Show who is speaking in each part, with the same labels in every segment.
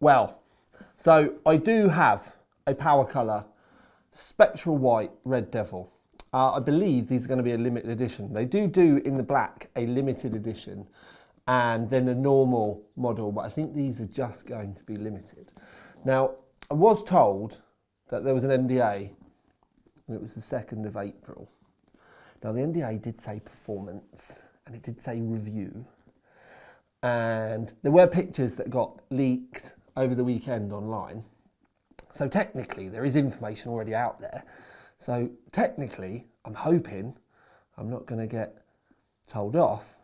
Speaker 1: Well, so I do have a Powercolor Spectral White Red Devil. I believe these are going to be a limited edition. They do in the black a limited edition and then a normal model, but I think these are just going to be limited. Now, I was told that there was an NDA and it was the 2nd of April. Now, the NDA did say performance and it did say review, and there were pictures that got leaked over the weekend online. So technically there is information already out there. So technically I'm hoping I'm not going to get told off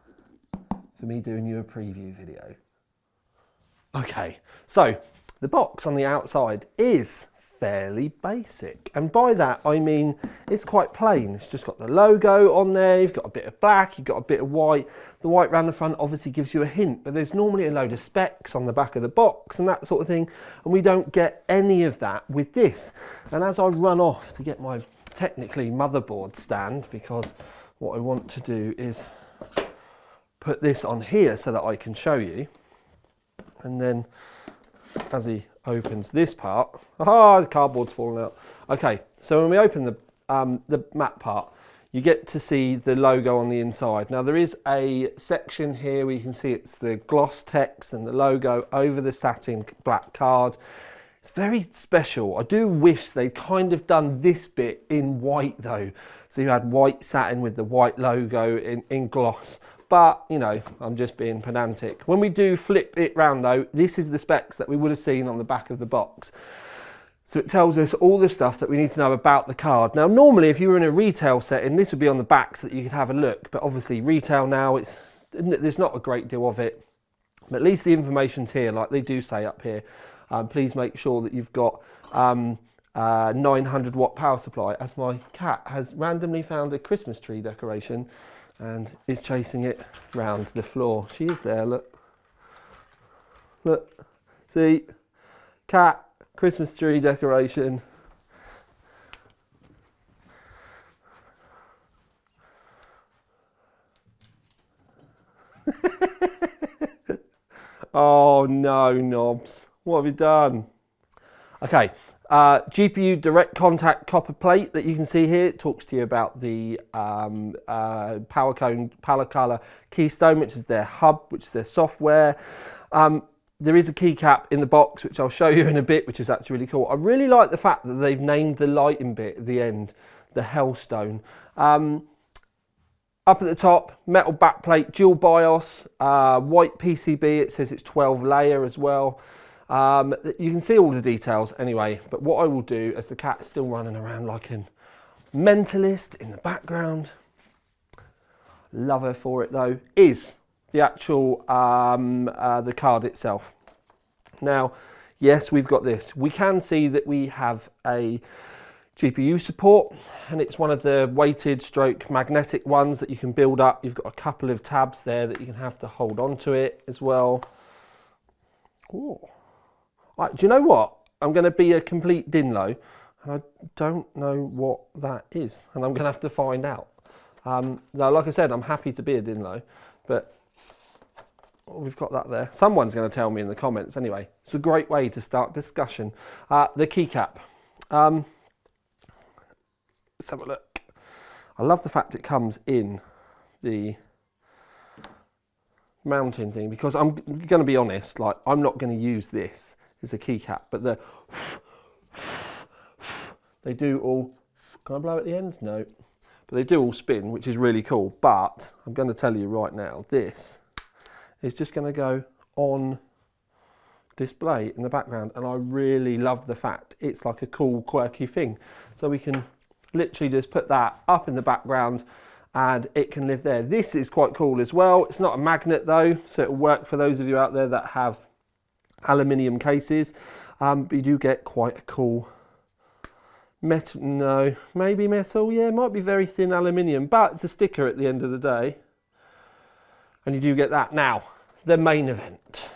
Speaker 1: for me doing you a preview video. Okay, so the box on the outside is fairly basic, and by that I mean it's quite plain. It's just got the logo on there, you've got a bit of black, you've got a bit of white. The white around the front obviously gives you a hint, but there's normally a load of specs on the back of the box and that sort of thing, and we don't get any of that with this. And as I run off to get my technically motherboard stand, because what I want to do is put this on here so that I can show you, and then as he opens this part, the cardboard's falling out. Okay, so when we open the matte part, you get to see the logo on the inside. Now there is a section here where you can see it's the gloss text and the logo over the satin black card. It's very special. I do wish they'd kind of done this bit in white though. So you had white satin with the white logo in gloss. But, you know, I'm just being pedantic. When we do flip it round though, this is the specs that we would have seen on the back of the box. So it tells us all the stuff that we need to know about the card. Now, normally if you were in a retail setting, this would be on the back so that you could have a look. But obviously retail now, there's not a great deal of it. But at least the information's here, like they do say up here. Please make sure that you've got 900 watt power supply, as my cat has randomly found a Christmas tree decoration and is chasing it round the floor. She is there, look. Look, see, cat, Christmas tree decoration. Oh no, knobs, what have you done? Okay. GPU direct contact copper plate that you can see here. It talks to you about the Powercolor Keystone, which is their hub, which is their software. There is a keycap in the box, which I'll show you in a bit, which is actually really cool. I really like the fact that they've named the lighting bit at the end, the Hellstone. Up at the top, metal backplate, dual BIOS, white PCB. It says it's 12 layer as well. You can see all the details anyway, but what I will do, as the cat's still running around like a mentalist in the background, love her for it though, is the actual the card itself. Now, yes, we've got this. We can see that we have a GPU support, and it's one of the weighted stroke magnetic ones that you can build up. You've got a couple of tabs there that you can have to hold on to it as well. Ooh. Right, do you know what? I'm going to be a complete dinlo, and I don't know what that is, and I'm going to have to find out. Now, like I said, I'm happy to be a dinlo, but we've got that there. Someone's going to tell me in the comments anyway. It's a great way to start discussion. The keycap. Let's have a look. I love the fact it comes in the mounting thing, because I'm going to be honest, like, I'm not going to use this as a keycap, but they do all, can I blow at the end? No, but they do all spin, which is really cool. But I'm going to tell you right now, this is just going to go on display in the background, and I really love the fact it's like a cool, quirky thing. So we can literally just put that up in the background and it can live there. This is quite cool as well. It's not a magnet though, so it'll work for those of you out there that have aluminium cases, but you do get quite a cool metal, no, maybe metal, yeah, it might be very thin aluminium, but it's a sticker at the end of the day, and you do get that. Now, the main event.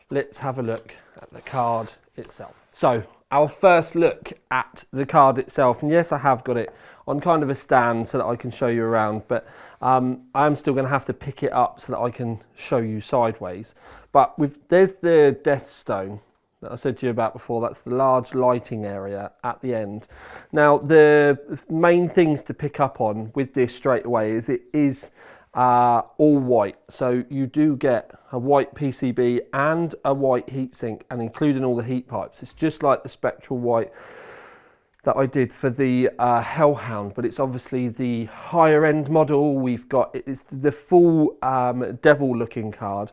Speaker 1: Let's have a look at the card itself. So, our first look at the card itself, and yes, I have got it on kind of a stand so that I can show you around, but I'm still going to have to pick it up so that I can show you sideways. But there's the Death Stone, that I said to you about before. That's the large lighting area at the end. Now, the main things to pick up on with this straight away is it is all white. So you do get a white PCB and a white heatsink, and including all the heat pipes. It's just like the Spectral white that I did for the Hellhound, but it's obviously the higher end model. We've got, it's the full Devil looking card,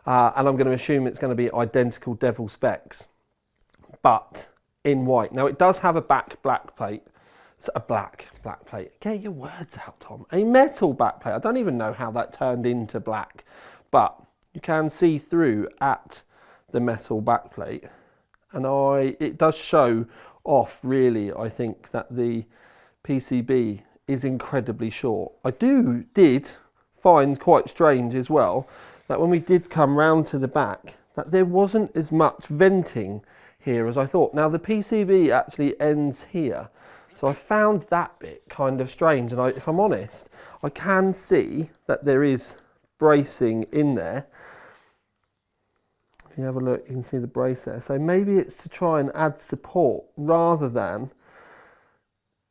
Speaker 1: and I'm going to assume it's going to be identical Devil specs, but in white. Now it does have a back black plate. It's a black plate. Get your words out, Tom. A metal back plate. I don't even know how that turned into black, but you can see through at the metal back plate, and it does show off really. I think that the PCB is incredibly short. I did find quite strange as well that when we did come round to the back, that there wasn't as much venting here as I thought. Now the PCB actually ends here, so I found that bit kind of strange, and if I'm honest, I can see that there is bracing in there. If you have a look, you can see the brace there. So maybe it's to try and add support rather than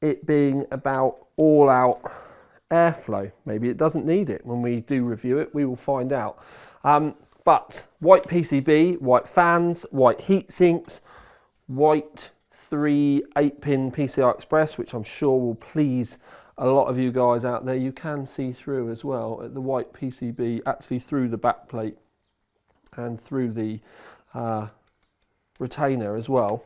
Speaker 1: it being about all out airflow. Maybe it doesn't need it. When we do review it, we will find out. But white PCB, white fans, white heat sinks, white 3 8-pin PCI Express, which I'm sure will please a lot of you guys out there. You can see through as well at the white PCB, actually through the back plate and through the retainer as well.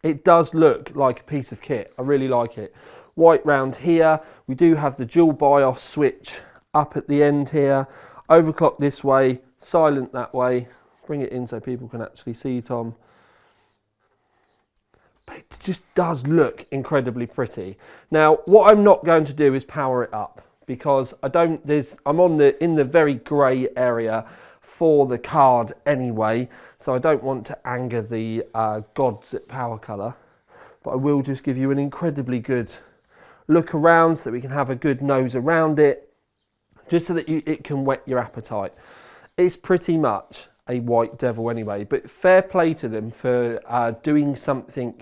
Speaker 1: It does look like a piece of kit. I really like it. White round here. We do have the dual BIOS switch up at the end here. Overclock this way, silent that way. Bring it in so people can actually see, Tom. But it just does look incredibly pretty. Now, what I'm not going to do is power it up, because I'm in the very grey area for the card anyway, so I don't want to anger the gods at Powercolor, but I will just give you an incredibly good look around so that we can have a good nose around it, just so that it can whet your appetite. It's pretty much a white Devil anyway, but fair play to them for doing something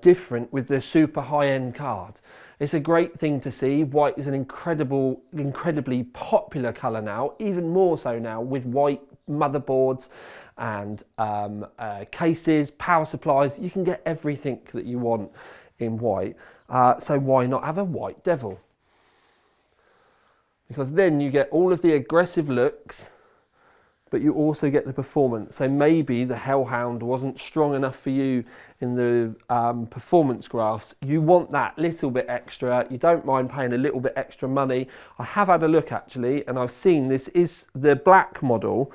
Speaker 1: different with the super high-end card. It's a great thing to see. White is an incredibly popular colour now, even more so now with white motherboards and cases, power supplies. You can get everything that you want in white. So why not have a white Devil? Because then you get all of the aggressive looks, but you also get the performance. So maybe the Hellhound wasn't strong enough for you in the performance graphs. You want that little bit extra. You don't mind paying a little bit extra money. I have had a look actually, and I've seen this is the black model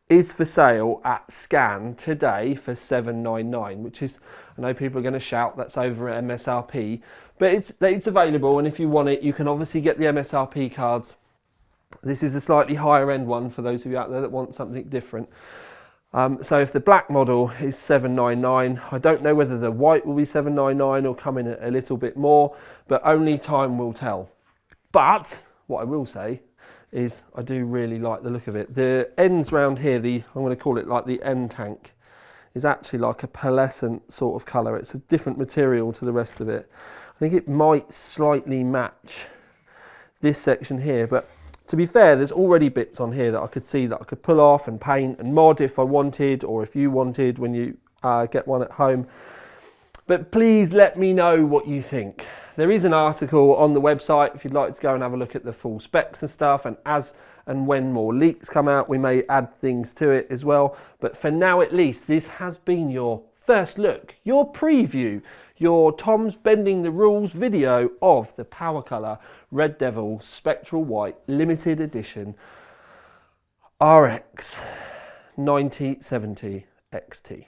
Speaker 1: is for sale at Scan today for $7.99, which is, I know people are going to shout that's over at MSRP, but it's available, and if you want it, you can obviously get the MSRP cards. This is a slightly higher end one for those of you out there that want something different. So if the black model is $7.99, I don't know whether the white will be $7.99 or come in a little bit more, but only time will tell. But what I will say is I do really like the look of it. The ends round here, I'm going to call it like the end tank, is actually like a pearlescent sort of colour. It's a different material to the rest of it. I think it might slightly match this section here, but to be fair, there's already bits on here that I could see that I could pull off and paint and mod if I wanted, or if you wanted when you get one at home. But please let me know what you think. There is an article on the website if you'd like to go and have a look at the full specs and stuff, and as and when more leaks come out, we may add things to it as well. But for now at least, this has been your first look, your preview, your Tom's Bending the Rules video of the Powercolor Red Devil Spectral White Limited Edition RX 9070 XT.